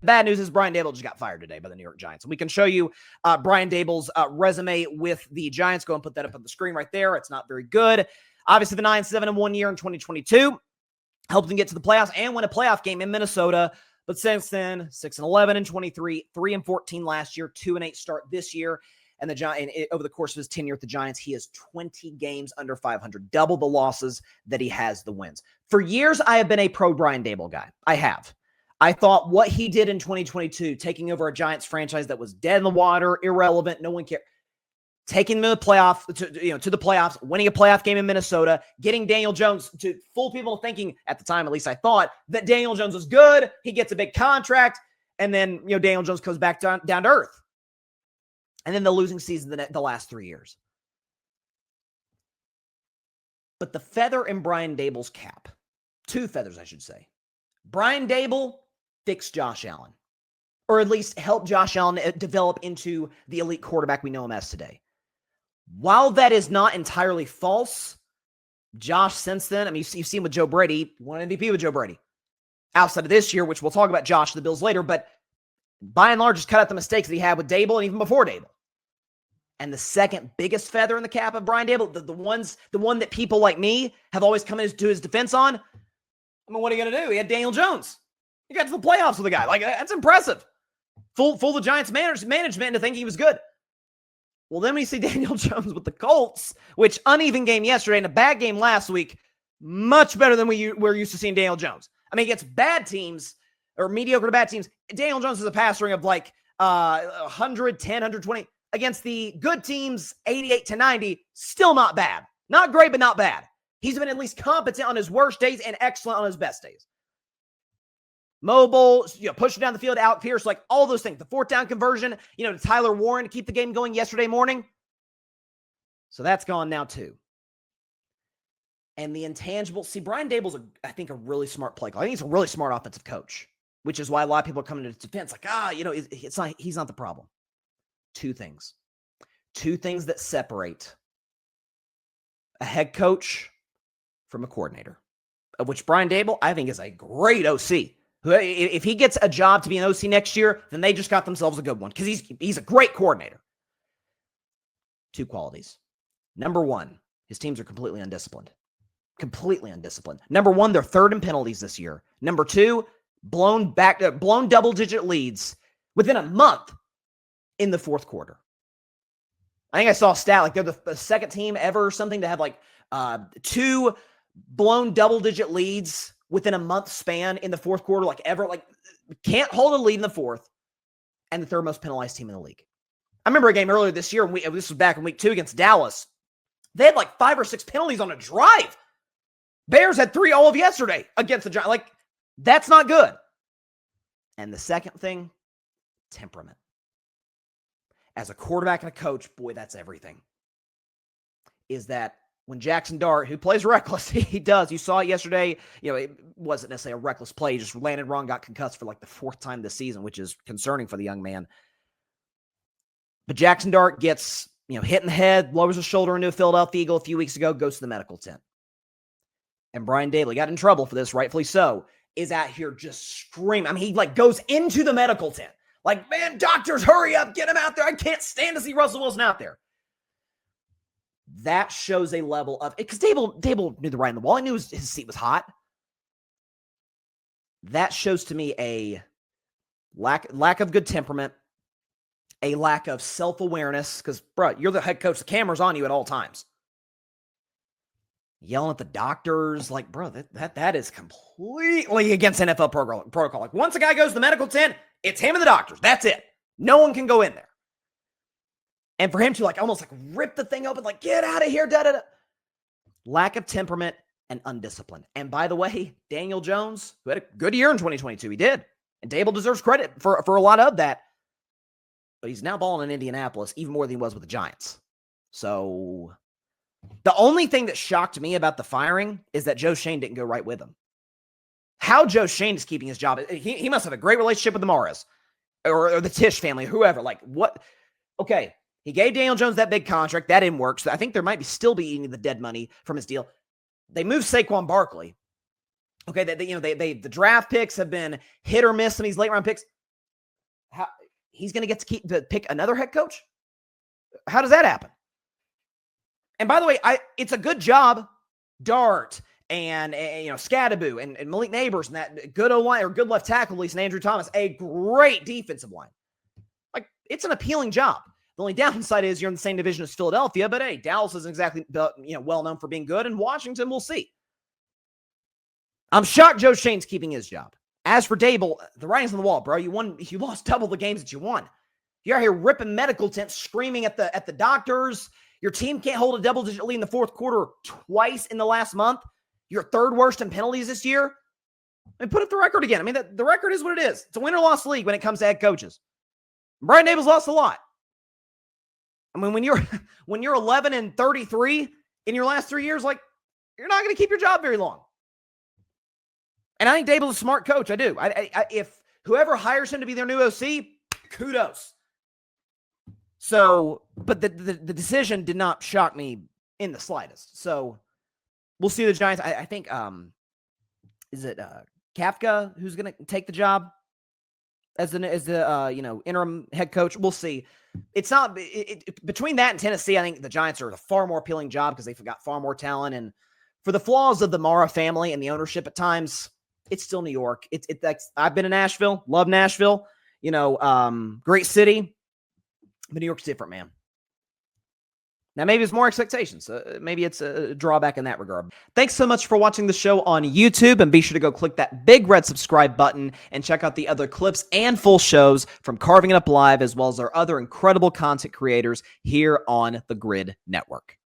Bad news is Brian Daboll just got fired today by the New York Giants. We can show you Brian Daboll's resume with the Giants. Go and put that up on the screen right there. It's not very good. Obviously, the 9-7-1 year in 2022 helped them get to the playoffs and win a playoff game in Minnesota. But since then, 6-11 in 23, 3-14 last year, 2-8 start this year. And the Giants, over the course of his tenure at the Giants, he is 20 games under 500, double the losses that he has the wins. For years, I have been a pro Brian Daboll guy. I have. I thought what he did in 2022, taking over a Giants franchise that was dead in the water, irrelevant, no one cared, taking them to the playoffs, winning a playoff game in Minnesota, getting Daniel Jones to fool people thinking, at the time at least I thought, that Daniel Jones was good. He gets a big contract, and then Daniel Jones comes back down to earth. And then the losing season the last 3 years. But the feather in Brian Daboll's cap, 2 feathers, I should say. Brian Daboll fixed Josh Allen, or at least helped Josh Allen develop into the elite quarterback we know him as today. While that is not entirely false, Josh since then, I mean, you've seen with Joe Brady, won MVP with Joe Brady. Outside of this year, which we'll talk about Josh and the Bills later, but by and large, just cut out the mistakes that he had with Daboll and even before Daboll. And the second biggest feather in the cap of Brian Daboll, the one that people like me have always come to his defense on, I mean, what are you going to do? He had Daniel Jones. He got to the playoffs with the guy. Like, that's impressive. Fool the Giants management into thinking he was good. Well, then we see Daniel Jones with the Colts, which uneven game yesterday and a bad game last week, much better than we're used to seeing Daniel Jones. I mean, against bad teams, or mediocre to bad teams, Daniel Jones is a passer ring of like 110, 120. Against the good teams, 88 to 90, still not bad. Not great, but not bad. He's been at least competent on his worst days and excellent on his best days. Mobile, pushing down the field, out Pierce, like all those things. The 4th down conversion, to Tyler Warren to keep the game going yesterday morning. So that's gone now too. And the intangible, see, Brian Daboll's, I think, a really smart play caller. I think he's a really smart offensive coach, which is why a lot of people are coming to his defense like, he's not the problem. 2 things. 2 things that separate a head coach from a coordinator, of which Brian Daboll, I think, is a great OC. If he gets a job to be an OC next year, then they just got themselves a good one because he's a great coordinator. 2 qualities. Number 1, his teams are completely undisciplined. Completely undisciplined. Number 1, they're 3rd in penalties this year. Number 2, blown double-digit leads within a month in the 4th quarter. I think I saw a stat like they're the second team ever or something to have like 2 blown double-digit leads within a month span in the 4th quarter, like ever. Like, can't hold a lead in the 4th, and the 3rd most penalized team in the league. I remember a game earlier this year, this was back in week 2 against Dallas. They had like 5 or 6 penalties on a drive. Bears had 3 all of yesterday against the Giants. Like, that's not good. And the second thing, temperament. As a quarterback and a coach, boy, that's everything. Is that when Jackson Dart, who plays reckless, he does. You saw it yesterday. It wasn't necessarily a reckless play. He just landed wrong, got concussed for like the 4th time this season, which is concerning for the young man. But Jackson Dart gets, hit in the head, lowers his shoulder into a Philadelphia Eagle a few weeks ago, goes to the medical tent. And Brian Daboll got in trouble for this, rightfully so, is out here just screaming. I mean, he like goes into the medical tent. Like, man, doctors, hurry up, get him out there. I can't stand to see Russell Wilson out there. That shows a level of, because Daboll knew the writing on the wall. He knew his seat was hot. That shows to me a lack of good temperament, a lack of self-awareness, because, bro, you're the head coach. The camera's on you at all times. Yelling at the doctors, like, bro, that is completely against NFL protocol. Like, once a guy goes to the medical tent, it's him and the doctors. That's it. No one can go in there. And for him to like almost like rip the thing open, like, get out of here, da-da-da. Lack of temperament and undisciplined. And by the way, Daniel Jones, who had a good year in 2022, he did. And Daboll deserves credit for a lot of that. But he's now balling in Indianapolis even more than he was with the Giants. So the only thing that shocked me about the firing is that Joe Schoen didn't go right with him. How Joe Schoen is keeping his job. He must have a great relationship with the Morris or the Tisch family, whoever. Like, what? Okay, he gave Daniel Jones that big contract. That didn't work. So I think there might still be eating the dead money from his deal. They moved Saquon Barkley. Okay, the draft picks have been hit or miss, some of these late round picks. How he's going to get to pick another head coach? How does that happen? And by the way, it's a good job, Dart and Scadaboo and Malik Neighbors and that good O-line or good left tackle, at least, and Andrew Thomas, a great defensive line. Like, it's an appealing job. The only downside is you're in the same division as Philadelphia, but hey, Dallas isn't exactly well known for being good, and Washington, we'll see. I'm shocked Joe Shane's keeping his job. As for Daboll, the writing's on the wall, bro. You lost double the games that you won. You're out here ripping medical tents, screaming at the doctors. Your team can't hold a double-digit lead in the fourth quarter twice in the last month. You're third worst in penalties this year. I mean, put up the record again. I mean, the record is what it is. It's a win-or-loss league when it comes to head coaches. Brian Daboll's lost a lot. I mean, when you're 11-33 in your last 3 years, like, you're not going to keep your job very long. And I think Daboll's a smart coach. I do. If whoever hires him to be their new OC, kudos. So, but the decision did not shock me in the slightest. So, we'll see the Giants. I think, is it Kafka who's going to take the job as the interim head coach? We'll see. It's not between that and Tennessee. I think the Giants are a far more appealing job because they've got far more talent. And for the flaws of the Mara family and the ownership at times, it's still New York. I've been in Nashville, love Nashville. Great city. But New York's different, man. Now, maybe it's more expectations. Maybe it's a drawback in that regard. Thanks so much for watching the show on YouTube, and be sure to go click that big red subscribe button and check out the other clips and full shows from Carving It Up Live, as well as our other incredible content creators here on the Grid Network.